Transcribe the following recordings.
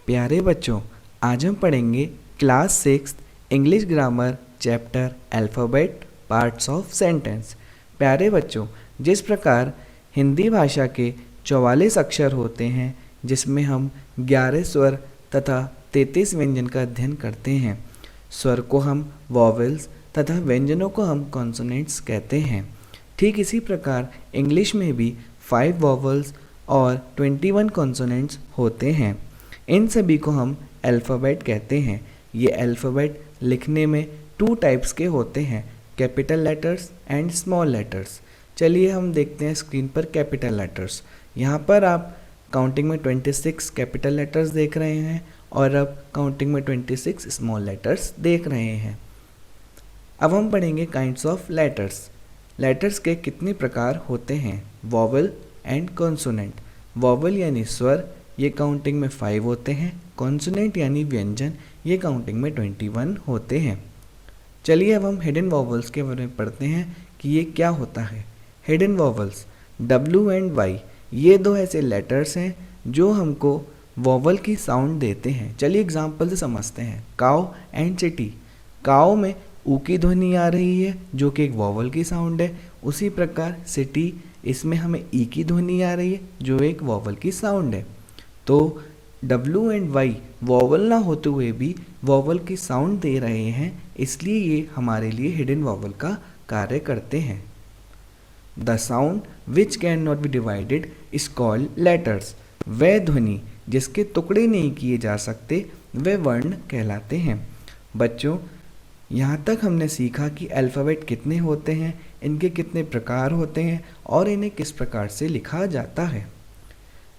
प्यारे बच्चों, आज हम पढ़ेंगे class 6 English grammar chapter alphabet parts of sentence. प्यारे बच्चों, जिस प्रकार हिंदी भाषा के 44 अक्षर होते हैं, जिसमें हम 11 स्वर तथा 33 व्यंजन का अध्ययन करते हैं। स्वर को हम वॉवेल्स तथा व्यंजनों को हम कॉन्सोनेंट्स कहते हैं। ठीक इसी प्रकार इंग्लिश में भी 5 वॉवेल्स और 21 कॉन्सोनेंट्स होते हैं। इन सभी को हम अल्फ़ाबेट कहते हैं। ये अल्फ़ाबेट लिखने में 2 टाइप्स के होते हैं, capital letters and small letters. चलिए हम देखते हैं स्क्रीन पर कैपिटल लेटर्स। यहाँ पर आप काउंटिंग में 26 कैपिटल लेटर्स देख रहे हैं और अब काउंटिंग में 26 स्मॉल लेटर्स देख रहे हैं। अब हम पढ़ेंगे काइंड्स ऑफ लेटर्स। लेटर्स के कितने प्रकार होते हैं? Vowel and consonant. वॉवल यानी स्वर, ये काउंटिंग में 5 होते हैं। कॉन्सोनेंट यानी व्यंजन, ये काउंटिंग में 21 होते हैं। चलिए अब हम हिडन वॉवल्स के बारे में पढ़ते हैं कि ये क्या होता है। Hidden vowels W and Y, ये 2 ऐसे लेटर्स हैं जो हमको वॉवल की साउंड देते हैं। चलिए एग्जांपल से समझते हैं। Cow and city. काउ में ऊ की ध्वनि आ रही है जो कि एक वॉवल की साउंड है। उसी प्रकार सिटी, इसमें हमें ई की ध्वनि आ रही है जो एक वॉवल की साउंड है। तो W एंड Y वॉवल ना होते हुए भी वॉवल की साउंड दे रहे हैं, इसलिए ये हमारे लिए हिडन वॉवल का कार्य करते हैं। The sound which can not be divided is called letters. वह ध्वनि जिसके टुकड़े नहीं किए जा सकते वे वर्ण कहलाते हैं। बच्चों, यहाँ तक हमने सीखा कि अल्फ़ाबेट कितने होते हैं, इनके कितने प्रकार होते हैं और इन्हें किस प्रकार से लिखा जाता है।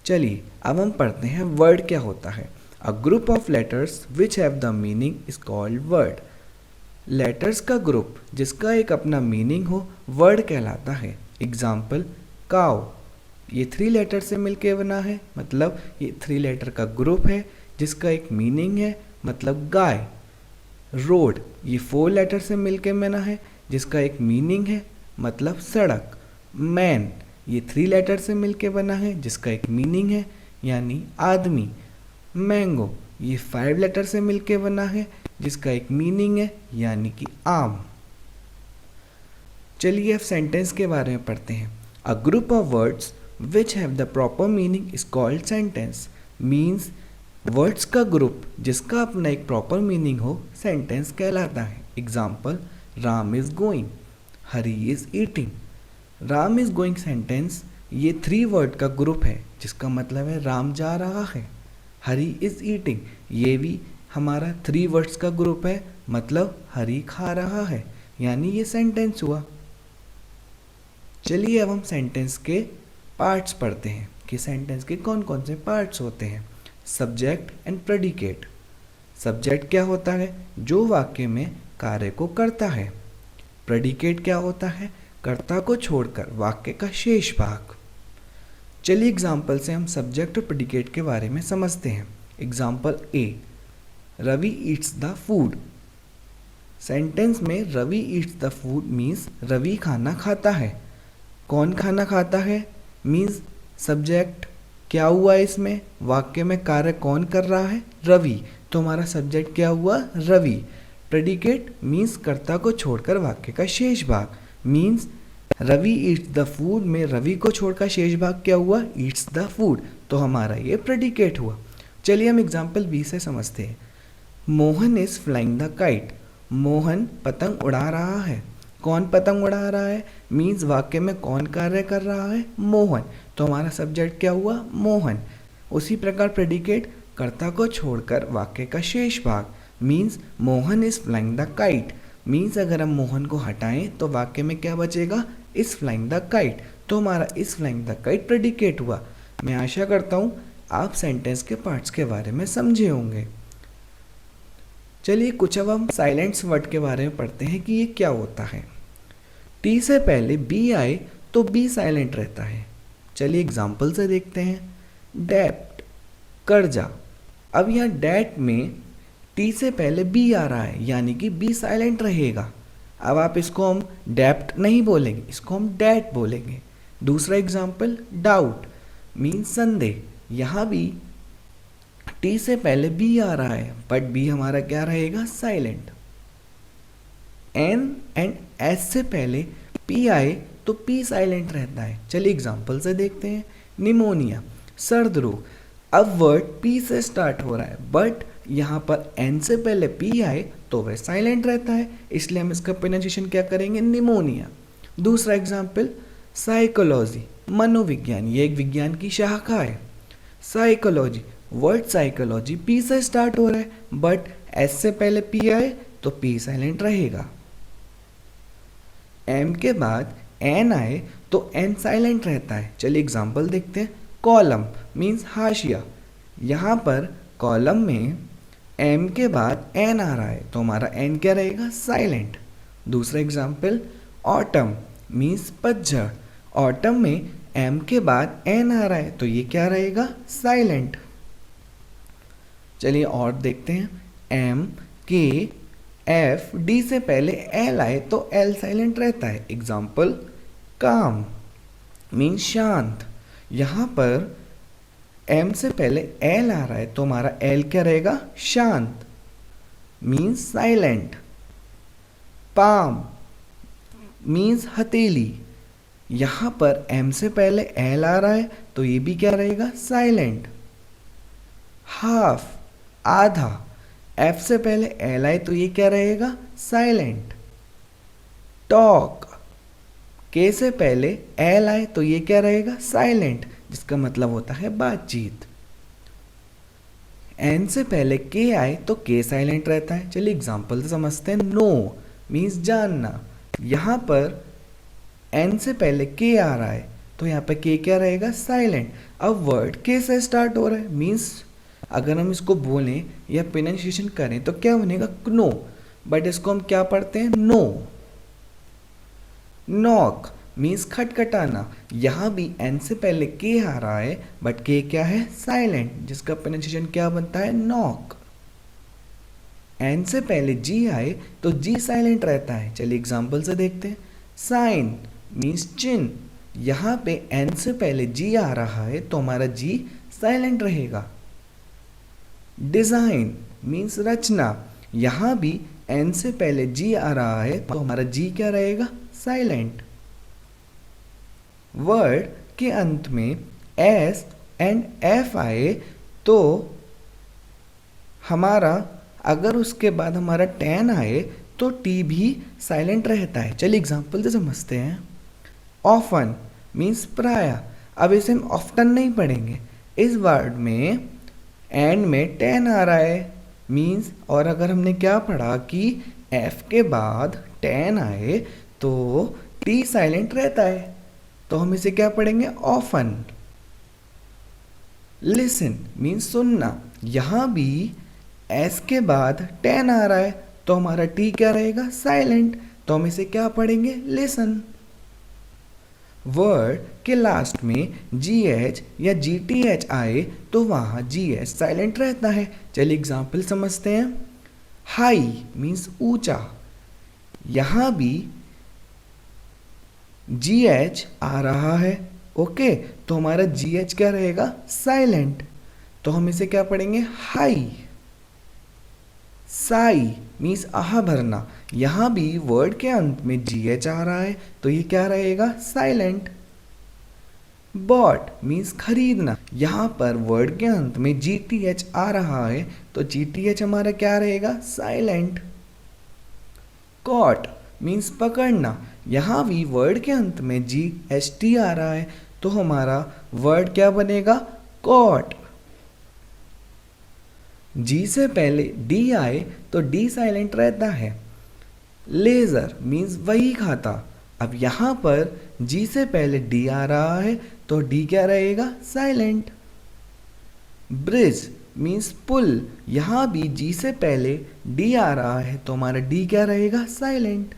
चलिए अब हम पढ़ते हैं वर्ड क्या होता है। A group of letters which have the meaning is called word. Letters का ग्रुप जिसका एक अपना मीनिंग हो वर्ड कहलाता है। एग्जाम्पल, काउ, ये 3 लेटर से मिलके बना है, मतलब ये 3 लेटर का ग्रुप है जिसका एक मीनिंग है, मतलब गाय। रोड, ये 4 लेटर से मिलके बना है जिसका एक मीनिंग है, मतलब सड़क। मैन, ये 3 लेटर से मिलके बना है जिसका एक मीनिंग है, यानी आदमी। मैंगो, ये 5 लेटर से मिलके बना है जिसका एक मीनिंग है, यानी कि आम। चलिए अब सेंटेंस के बारे में पढ़ते हैं। A group of words which have the proper meaning is called sentence. Means words का ग्रुप जिसका अपना एक प्रॉपर मीनिंग हो सेंटेंस कहलाता है। Example, Ram is going, Hari is eating. Ram is going sentence ये 3 वर्ड का ग्रुप है जिसका मतलब है राम जा रहा है। हरी इज ईटिंग, ये भी हमारा 3 वर्ड्स का ग्रुप है, मतलब हरी खा रहा है, यानी ये सेंटेंस हुआ। चलिए अब हम सेंटेंस के पार्ट्स पढ़ते हैं कि सेंटेंस के कौन कौन से पार्ट्स होते हैं। Subject and predicate. सब्जेक्ट क्या होता है? जो वाक्य में कार्य को करता है। प्रेडिकेट क्या होता है? कर्ता को छोड़कर वाक्य का शेष भाग। चलिए एग्जाम्पल से हम सब्जेक्ट और प्रेडिकेट के बारे में समझते हैं। Example A, Ravi eats the food. Sentence में Ravi eats the food means Ravi खाना खाता है। कौन खाना खाता है मीन्स सब्जेक्ट क्या हुआ इसमें, वाक्य में कार्य कौन कर रहा है? रवि। तो हमारा सब्जेक्ट क्या हुआ? रवि। प्रेडिकेट मीन्स कर्ता को छोड़कर वाक्य का शेष भाग, means Ravi eats the food में रवि को छोड़कर शेष भाग क्या हुआ? Eats the food. तो हमारा ये प्रेडिकेट हुआ। चलिए हम एग्जाम्पल बी से समझते हैं। Mohan is flying the kite. Mohan पतंग उड़ा रहा है। कौन पतंग उड़ा रहा है मीन्स वाक्य में कौन कार्य कर रहा है? मोहन। तो हमारा सब्जेक्ट क्या हुआ? मोहन। उसी प्रकार प्रेडिकेट कर्ता को छोड़कर वाक्य का शेष भाग, means Mohan is flying the kite. Means अगर हम मोहन को हटाएं तो वाक्य में क्या बचेगा? Is flying the kite. तो हमारा is flying the kite predicate हुआ। मैं आशा करता हूँ आप सेंटेंस के पार्ट्स के बारे में समझे होंगे। चलिए कुछ अब हम साइलेंट्स वर्ड के बारे में पढ़ते हैं कि ये क्या होता है। टी से पहले बी आए तो बी साइलेंट रहता है। चलिए एग्जाम्पल से देखते हैं। डेप्ट, कर्जा। अब यहाँ डेट में टी से पहले बी आ रहा है, यानी कि बी साइलेंट रहेगा। अब आप इसको हम डेप्ट नहीं बोलेंगे, इसको हम डेट बोलेंगे। दूसरा एग्जाम्पल, डाउट मीन्स संदेह। यहाँ भी टी से पहले बी आ रहा है बट बी हमारा क्या रहेगा, साइलेंट। एन एंड एस से पहले पी आए तो पी साइलेंट रहता है। चलिए एग्जांपल से देखते हैं। निमोनिया, सर्द रोग। अब वर्ड पी से स्टार्ट हो रहा है बट यहाँ पर एन से पहले पी आए तो वह साइलेंट रहता है, इसलिए हम इसका प्रोनाउंसिएशन क्या करेंगे, निमोनिया। दूसरा एग्जाम्पल, साइकोलॉजी, मनोविज्ञान, ये एक विज्ञान की शाखा है। साइकोलॉजी, वर्ड साइकोलॉजी पी से स्टार्ट हो रहा है बट एस से पहले पी आए तो पी साइलेंट रहेगा। एम के बाद एन आए तो एन साइलेंट रहता है। चलिए एग्जाम्पल देखते हैं। कॉलम मीन्स हाशिया, यहाँ पर कॉलम में एम के बाद एन आ रहा है तो हमारा एन क्या रहेगा, साइलेंट। दूसरा एग्जाम्पल, ऑटम मीन्स पतझड़, ऑटम में एम के बाद एन आ रहा है तो ये क्या रहेगा, साइलेंट। चलिए और देखते हैं। एम के एफ डी से पहले एल आए तो एल साइलेंट रहता है। एग्जाम्पल, काम मीन्स शांत, यहाँ पर एम से पहले एल आ रहा है तो हमारा एल क्या रहेगा, शांत मीन्स साइलेंट। पाम मीन्स हथेली, यहाँ पर एम से पहले एल आ रहा है तो ये भी क्या रहेगा, साइलेंट। हाफ आधा, एफ से पहले एल आए तो ये क्या रहेगा, साइलेंट। टॉक, के से पहले एल आए तो ये क्या रहेगा, साइलेंट, जिसका मतलब होता है बातचीत। एन से पहले के आए तो के साइलेंट रहता है। चलिए एग्जाम्पल से समझते हैं। नो मीन्स जानना, यहाँ पर एन से पहले के आ रहा है तो यहाँ पर के क्या रहेगा, साइलेंट। अब वर्ड के से स्टार्ट हो रहा है मीन्स अगर हम इसको बोलें या प्रोनाउंसिएशन करें तो क्या बनेगा, नो, बट इसको हम क्या पढ़ते हैं, नो। नॉक मीन्स खटखटाना, यहाँ भी एन से पहले के आ रहा है बट के क्या है, साइलेंट, जिसका प्रोनाउंसिएशन क्या बनता है, नॉक। एन से पहले जी आए तो जी साइलेंट रहता है। चलिए एग्जाम्पल से देखते हैं। साइन मीन्स चिन्ह, यहाँ पे एन से पहले जी आ रहा है तो हमारा जी साइलेंट रहेगा। डिजाइन मीन्स रचना, यहाँ भी एन से पहले जी आ रहा है तो हमारा जी क्या रहेगा, साइलेंट। वर्ड के अंत में एस एंड एफ आए तो हमारा अगर उसके बाद हमारा टेन आए तो टी भी साइलेंट रहता है। चलिए एग्जाम्पल से समझते हैं। ऑफन मीन्स प्राय, अब इसे हम ऑफ्टन नहीं पढ़ेंगे। इस वर्ड में एंड में टेन आ रहा है मीन्स, और अगर हमने क्या पढ़ा कि एफ के बाद टेन आए तो टी साइलेंट रहता है, तो हम इसे क्या पढ़ेंगे, ऑफन। लिसन मीन्स सुनना, यहाँ भी एस के बाद टेन आ रहा है तो हमारा टी क्या रहेगा, साइलेंट, तो हम इसे क्या पढ़ेंगे, लिसन। वर्ड के लास्ट में जी एच या जी टी एच आए तो वहाँ जी एच साइलेंट रहता है। चलिए एग्जाम्पल समझते हैं। हाई मीन्स ऊंचा, यहाँ भी जी एच आ रहा है, ओके, तो हमारा जी एच क्या रहेगा, साइलेंट, तो हम इसे क्या पढ़ेंगे, हाई। साई मीन्स आहा भरना, यहाँ भी वर्ड के अंत में जी एच आ रहा है तो ये क्या रहेगा, साइलेंट। बॉट मीन्स खरीदना, यहाँ पर वर्ड के अंत में जी टी एच आ रहा है तो जी टी एच हमारा क्या रहेगा, साइलेंट। कॉट मीन्स पकड़ना, यहाँ भी वर्ड के अंत में जी एच टी आ रहा है तो हमारा वर्ड क्या बनेगा, कॉट। जी से पहले डी आए तो डी साइलेंट रहता है। लेजर मीन्स वही खाता, अब यहाँ पर जी से पहले डी आ रहा है तो डी क्या रहेगा, साइलेंट। ब्रिज मीन्स पुल, यहाँ भी जी से पहले डी आ रहा है तो हमारा डी क्या रहेगा, साइलेंट।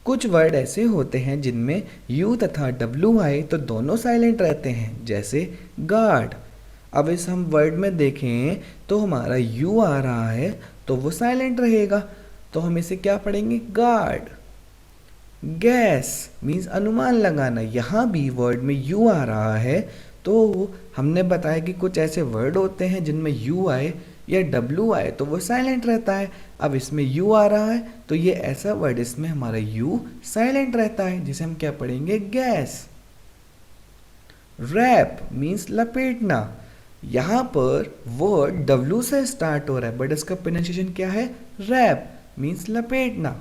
कुछ वर्ड ऐसे होते हैं जिनमें यू तथा डब्ल्यू आए तो दोनों साइलेंट रहते हैं, जैसे गार्ड। अब इस हम वर्ड में देखें तो हमारा यू आ रहा है तो वो साइलेंट रहेगा, तो हम इसे क्या पढ़ेंगे, गार्ड। गैस मीन्स अनुमान लगाना, यहाँ भी वर्ड में यू आ रहा है तो हमने बताया कि कुछ ऐसे वर्ड होते हैं जिनमें यू आए या डब्लू आए तो वो साइलेंट रहता है। अब इसमें यू आ रहा है तो ये ऐसा वर्ड, इसमें हमारा यू साइलेंट रहता है, जिसे हम क्या पढ़ेंगे, गैस। Rap means लपेटना। यहाँ पर वर्ड डब्लू से स्टार्ट हो रहा है बट इसका प्रोनाउंसिएशन क्या है, रैप मीन्स लपेटना।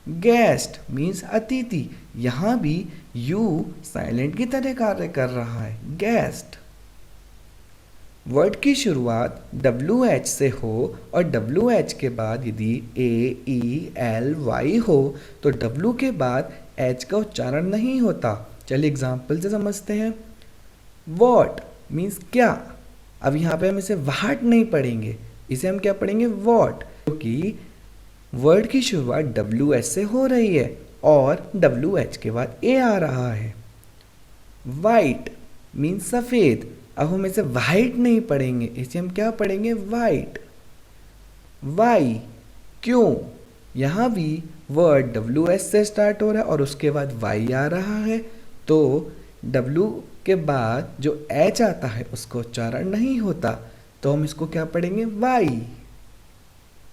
गेस्ट मीन्स अतिथि, यहाँ भी यू साइलेंट की तरह कार्य कर रहा है, गेस्ट। वर्ड की शुरुआत डब्ल्यू एच से हो और डब्ल्यू एच के बाद यदि ए ई एल वाई हो तो डब्ल्यू के बाद एच का उच्चारण नहीं होता। चलिए एग्जाम्पल से समझते हैं। वॉट मीन्स क्या। अब यहाँ पे हम इसे वाट नहीं पढ़ेंगे, इसे हम क्या पढ़ेंगे, वॉट, क्योंकि वर्ड की शुरुआत डब्ल्यू एच से हो रही है और डब्ल्यू एच के बाद ए आ रहा है। वाइट मीन्स सफ़ेद। अब हम इसे वाइट नहीं पढ़ेंगे, इसे हम क्या पढ़ेंगे, वाइट। वाई क्यों। यहाँ भी वर्ड डब्ल्यू एस से स्टार्ट हो रहा है और उसके बाद वाई आ रहा है, तो डब्ल्यू के बाद जो एच आता है उसका उच्चारण नहीं होता, तो हम इसको क्या पढ़ेंगे, वाई।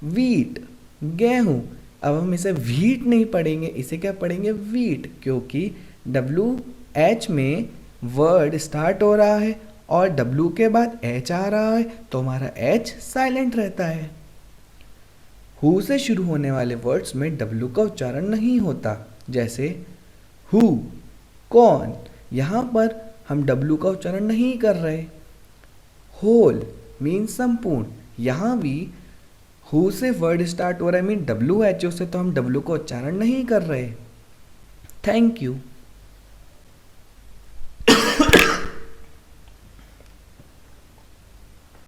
वीट गेहूं। अब हम इसे व्हीट नहीं पढ़ेंगे, इसे क्या पढ़ेंगे, वीट, क्योंकि डब्ल्यू एच में वर्ड स्टार्ट हो रहा है और डब्ल्यू के बाद एच आ रहा है तो हमारा एच साइलेंट रहता है। हु से शुरू होने वाले वर्ड्स में डब्ल्यू का उच्चारण नहीं होता, जैसे हु कौन, यहाँ पर हम डब्ल्यू का उच्चारण नहीं कर रहे। होल मीन्स संपूर्ण, यहाँ भी हु से वर्ड स्टार्ट हो रहा है मीन डब्ल्यू एच ओ से, तो हम डब्ल्यू का उच्चारण नहीं कर रहे। Thank you.